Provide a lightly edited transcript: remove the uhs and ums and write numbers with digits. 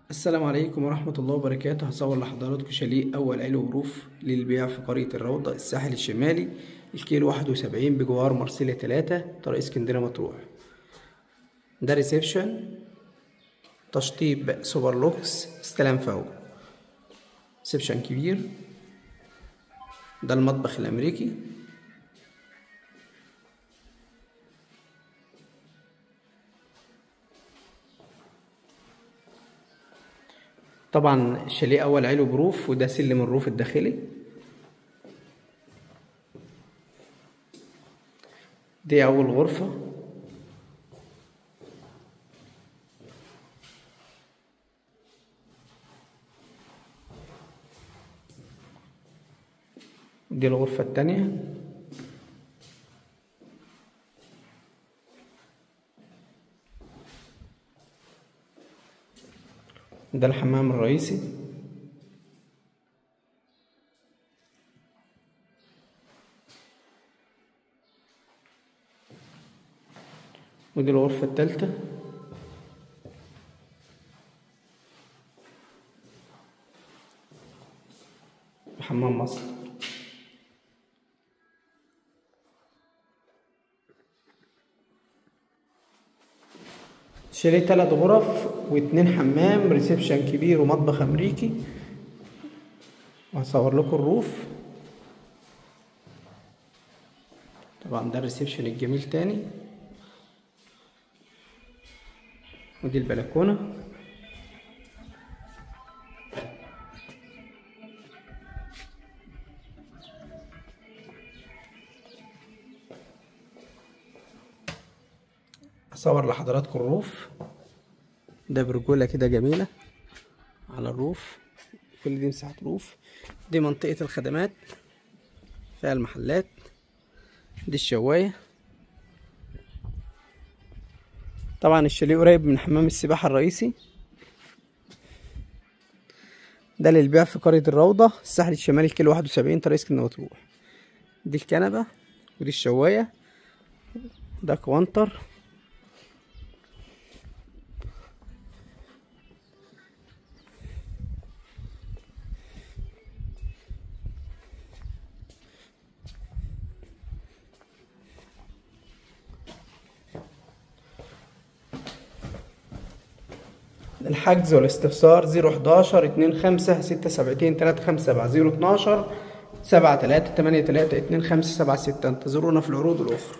السلام عليكم ورحمة الله وبركاته. هصور لحضراتكم شاليه أول علو بروف للبيع في قرية الروضة الساحل الشمالي، الكيلو 71 بجوار مرسيليا 3 طريق اسكندرية مطروح. ده ريسبشن، تشطيب سوبر لوكس، استلام فوق، ريسبشن كبير. ده المطبخ الأمريكي. طبعا الشاليه أول علو بروف، وده سلم الروف الداخلي. دي أول غرفة. دي الغرفة التانية. ده الحمام الرئيسي. ودي الغرفة التالتة. حمام مصر. شاليه 3 غرف و2 حمام، ريسبشن كبير ومطبخ امريكي. وهصور لكم الروف. طبعا ده الريسبشن الجميل تاني. ودي البلكونة. هصور لحضراتكم الروف. ده برجولة كده جميلة على الروف. كل دي مساحة روف. دي منطقة الخدمات فيها المحلات. دي الشواية. طبعا الشاليه قريب من حمام السباحة الرئيسي. ده للبيع في قرية الروضة الساحل الشمالي، الكيلو 71 طريق اسكندرية مطروح. دي الكنبة ودي الشواية. ده كوانتر. الحجز والاستفسار 011 25 672 357 012 73 83 25 76. انتظرونا في العروض الأخرى.